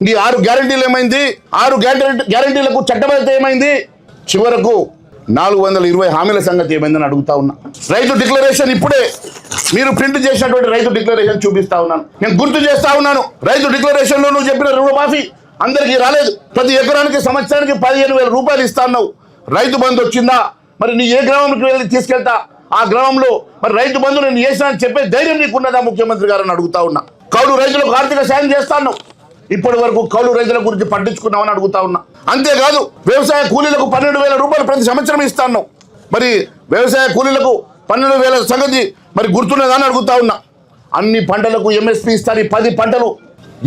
ఈ 6 గ్యారెంటీలు ఏమైంది? 6 గ్యారెంటీలకు చట్టబద్ధత ఏమైంది? చివరకు 420 హామీల సంగతి ఏమైందని అడుగుతా ఉన్నా. రైతు డిక్లరేషన్ ఇప్పుడే మీరు ప్రింట్ చేసినటువంటి రైతు డిక్లరేషన్ చూపిస్తా ఉన్నాను. నేను గుర్తు చేస్తా ఉన్నాను, రైతు డిక్లరేషన్ లో నువ్వు చెప్పిన రుణమాఫీ అందరికీ రాలేదు. ప్రతి ఎకరానికి సంవత్సరానికి 15,000 రూపాయలు ఇస్తా ఉన్నావు. రైతు బంధు వచ్చిందా? మరి నీ ఏ గ్రామంకి వెళ్ళి తీసుకెళ్తా ఆ గ్రామంలో మరి రైతు బంధు నేను చేసినా అని చెప్పే ధైర్యం నీకున్నదా ముఖ్యమంత్రి గారని అడుగుతా ఉన్నా. కౌలు రైతులకు ఆర్థిక సాయం చేస్తాను, ఇప్పటి వరకు కౌలు రైతుల గురించి పట్టించుకున్నామని అడుగుతా ఉన్నా. అంతేకాదు వ్యవసాయ కూలీలకు 12,000 రూపాయలు ప్రతి సంవత్సరం ఇస్తాను. మరి వ్యవసాయ కూలీలకు 12,000 సంగతి మరి గుర్తున్నదా అని అడుగుతా ఉన్నా. అన్ని పంటలకు ఎంఎస్పీ ఇస్తాను, 10 పంటలు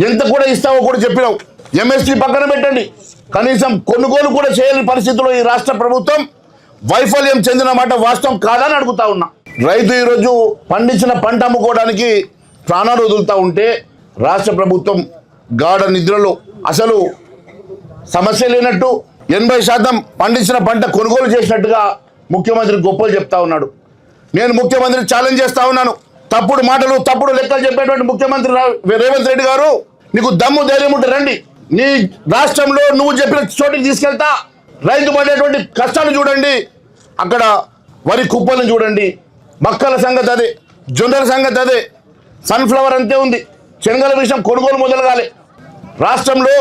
ఎంత కూడా ఇస్తావో కూడా చెప్పినావు. ఎంఎస్పీ పక్కన పెట్టండి, కనీసం కొనుగోలు కూడా చేయని పరిస్థితిలో ఈ రాష్ట్ర ప్రభుత్వం వైఫల్యం చెందిన మాట వాస్తవం కాదని అడుగుతా ఉన్నా. రైతు ఈరోజు పండించిన పంట అమ్ముకోవడానికి ప్రాణాలు వదులుతూ ఉంటే రాష్ట్ర ప్రభుత్వం గాఢ నిద్రలో అసలు సమస్య లేనట్టు 80% పండించిన పంట కొనుగోలు చేసినట్టుగా ముఖ్యమంత్రి గొప్పలు చెప్తా ఉన్నాడు. నేను ముఖ్యమంత్రి ఛాలెంజ్ చేస్తా ఉన్నాను. తప్పుడు మాటలు తప్పుడు లెక్కలు చెప్పేటువంటి ముఖ్యమంత్రి రేవంత్ రెడ్డి గారు, నీకు దమ్ము ధైర్యం ఉంటే రండి, నీ రాష్ట్రంలో నువ్వు చెప్పిన చోటికి తీసుకెళ్తా. రైతు పడేటువంటి కష్టాలు చూడండి, అక్కడ వరి కుప్పలను చూడండి, మక్కల సంగతి అదే, జొన్నల సంగతి అదే, సన్ఫ్లవర్ అంతే ఉంది, శనగల విషయం కొనుగోలు మొదలగాలి. రాష్ట్రంలో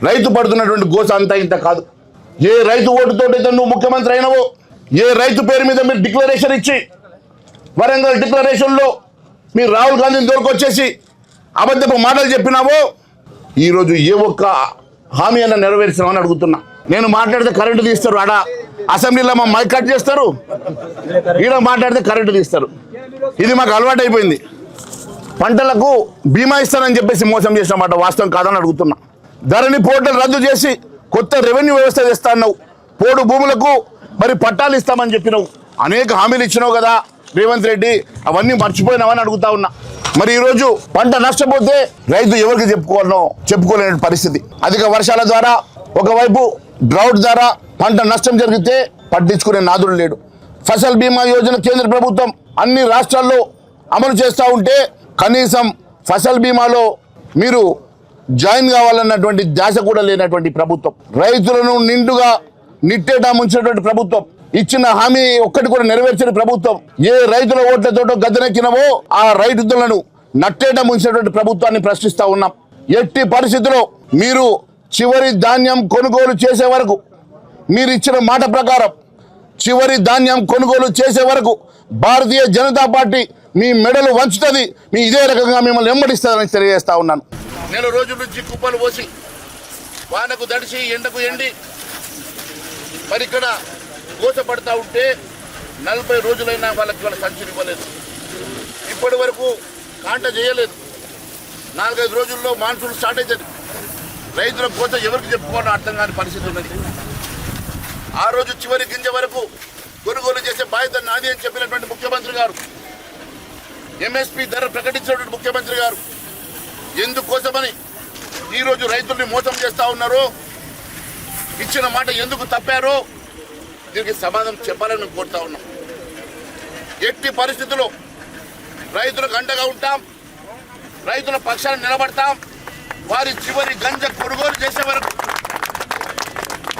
రైతు పడుతున్నటువంటి గోస అంతా ఇంత కాదు. ఏ రైతు ఓటుతోటైతే నువ్వు ముఖ్యమంత్రి అయినవో, ఏ రైతు పేరు మీద మీరు డిక్లరేషన్ ఇచ్చి వరంగల్ డిక్లరేషన్లో మీరు రాహుల్ గాంధీని దొరికొచ్చేసి అబద్ధపు మాటలు చెప్పినావో, ఈరోజు ఏ ఒక్క హామీ అన్న నెరవేర్చామని అడుగుతున్నా. నేను మాట్లాడితే కరెంటు తీస్తారు, ఆడ అసెంబ్లీలో మా మైక్ కట్ చేస్తారు, ఈడ మాట్లాడితే కరెంటు తీస్తారు. ఇది మాకు అలవాటు అయిపోయింది. పంటలకు బీమా ఇస్తానని చెప్పేసి మోసం చేసిన మాట వాస్తవం కాదని అడుగుతున్నా. ధరణి పోర్టల్ రద్దు చేసి కొత్త రెవెన్యూ వ్యవస్థ తెస్తా అన్నావు. పోడు భూములకు మరి పట్టాలు ఇస్తామని చెప్పినావు. అనేక హామీలు ఇచ్చినావు కదా రేవంత్ రెడ్డి, అవన్నీ మర్చిపోయినావని అడుగుతా ఉన్నా. మరి ఈరోజు పంట నష్టపోతే రైతు ఎవరికి చెప్పుకోలేని పరిస్థితి. అధిక వర్షాల ద్వారా ఒకవైపు డ్రౌట్ ద్వారా పంట నష్టం జరిగితే పట్టించుకునే నాదుడు లేడు. ఫసల్ బీమా యోజన కేంద్ర ప్రభుత్వం అన్ని రాష్ట్రాల్లో అమలు చేస్తూ ఉంటే కనీసం ఫసల్ బీమాలో మీరు జాయిన్ కావాలన్నటువంటి ధ్యాస కూడా లేనటువంటి ప్రభుత్వం, రైతులను నిండుగా నిట్టేటా ముంచినటువంటి ప్రభుత్వం, ఇచ్చిన హామీ ఒక్కటి కూడా నెరవేర్చిన ప్రభుత్వం, ఏ రైతుల ఓట్లతోటో గద్దెనెక్కినవో ఆ రైతులను నట్టేటా ముంచినటువంటి ప్రభుత్వాన్ని ప్రశ్నిస్తా ఉన్నాం. ఎట్టి పరిస్థితిలో మీరు చివరి ధాన్యం కొనుగోలు చేసే వరకు, మీరు ఇచ్చిన మాట ప్రకారం చివరి ధాన్యం కొనుగోలు చేసే వరకు భారతీయ జనతా పార్టీ మీ మెడలు వంచుతుంది. మీ ఇదే రకంగా మిమ్మల్ని వెంబడిస్తారని తెలియజేస్తా ఉన్నాను. నెల రోజుల నుంచి కుప్పలు పోసి వానకు దడిచి ఎండకు ఎండి మరి ఇక్కడ కోసపడతా ఉంటే 40 రోజులైనా వాళ్ళకి సంచులు ఇవ్వలేదు. ఇప్పటి వరకు కాంట చేయలేదు. 4-5 రోజుల్లో మాన్సూన్ స్టార్ట్ అవుతుంది. రైతుల కోత ఎవరికి చెప్పుకోవాలో అర్థం కాని పరిస్థితి ఉన్నది. ఆ రోజు చివరి గింజ వరకు కొనుగోలు చేసే బాధ్యత నాది అని చెప్పినటువంటి ముఖ్యమంత్రి గారు, ఎంఎస్పీ ధర ప్రకటించినటువంటి ముఖ్యమంత్రి గారు ఎందుకోసమని ఈరోజు రైతుల్ని మోసం చేస్తూ ఉన్నారో, ఇచ్చిన మాట ఎందుకు తప్పారో దీనికి సమాధానం చెప్పాలని కోరుతా ఉన్నాం. ఎట్టి పరిస్థితుల్లో రైతులకు అండగా ఉంటాం, రైతుల పక్షాన నిలబడతాం. వారి చివరి గంజ కొనుగోలు చేసే వరకు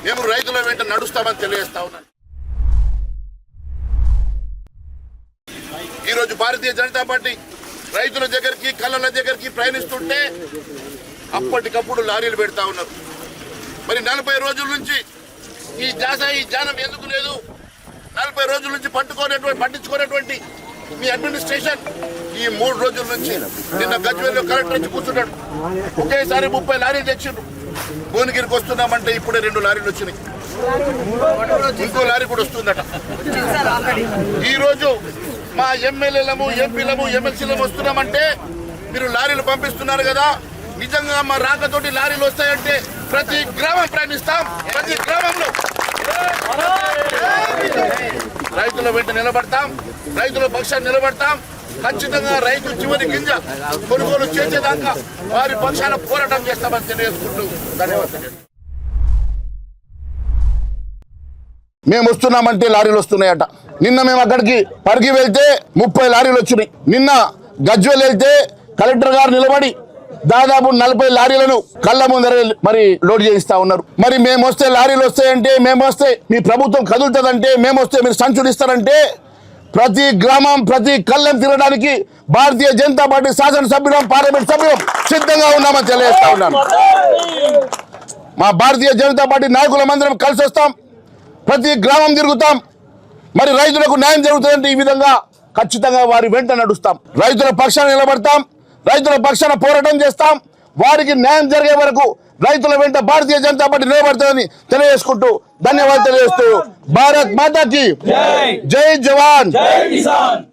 మేము రైతుల వెంట నడుస్తామని తెలియజేస్తా ఉన్నాను. ఈరోజు భారతీయ జనతా పార్టీ రైతుల దగ్గరికి కళ్ళల దగ్గరికి ప్రయాణిస్తుంటే అప్పటికప్పుడు లారీలు పెడతా ఉన్నారు. మరి 40 రోజుల నుంచి ఈ జానం ఎందుకు లేదు? 40 రోజుల నుంచి పట్టించుకునేటువంటి మీ అడ్మినిస్ట్రేషన్ ఈ 3 రోజుల నుంచి నిన్న గజ్వేల్లో కలెక్టర్ వచ్చి కూర్చున్నాడు. ఒకేసారి 30 లారీలు తెచ్చిండ్రు. భువనగిరికి వస్తున్నామంటే ఇప్పుడే 2 లారీలు వచ్చినాయి, ఇంకో లారీ కూడా వస్తుందట. ఈరోజు మా ఎమ్మెల్యేలము ఎంపీలము ఎమ్మెల్సీలము వస్తున్నామంటే మీరు లారీలు పంపిస్తున్నారు కదా, నిజంగా మా రాకతోటి లారీలు వస్తాయంటే ప్రతి గ్రామం ప్రయాణిస్తాం. ప్రతి గ్రామంలో రైతుల వెంట నిలబడతాం, రైతుల పక్షాన్ని నిలబడతాం. ఖచ్చితంగా రైతు చివరి గింజ కొనుగోలు చేసేదాకా వారి పక్షాన పోరాటం చేస్తామని తెలియజేసుకుంటూ ధన్యవాదాలు. మేము వస్తున్నామంటే లారీలు వస్తున్నాయట. నిన్న మేము అక్కడికి పరిగి వెళ్తే 30 లారీలు వచ్చినాయి. నిన్న గజ్వేల్ వెళ్తే కలెక్టర్ గారు నిలబడి దాదాపు 40 లారీలను కళ్ళ ముందర మరి లోడ్ చేయిస్తా ఉన్నారు. మరి మేము వస్తే లారీలు వస్తాయంటే, మేము వస్తే మీ ప్రభుత్వం కదులుతుందంటే, మేము వస్తే మీరు సంచులు ఇస్తారంటే, ప్రతి గ్రామం ప్రతి కళ్ళం తిరగడానికి భారతీయ జనతా పార్టీ శాసనసభ్యులం పార్లమెంట్ సభ్యులం సిద్ధంగా ఉన్నామని తెలియజేస్తా ఉన్నాను. మా భారతీయ జనతా పార్టీ నాయకులమందరం కలిసి వస్తాం, ప్రతి గ్రామం తిరుగుతాం. మరి రైతులకు న్యాయం జరుగుతుందంటే ఈ విధంగా ఖచ్చితంగా వారి వెంట నడుస్తాం. రైతుల పక్షాన నిలబడతాం, రైతుల పక్షాన పోరాటం చేస్తాం. వారికి న్యాయం జరిగే వరకు రైతుల వెంట భారతీయ జనతా పార్టీ నిలబడుతుందని తెలియజేసుకుంటూ ధన్యవాదాలు తెలియజేస్తూ భారత్ మాతాకి జై జవాన్.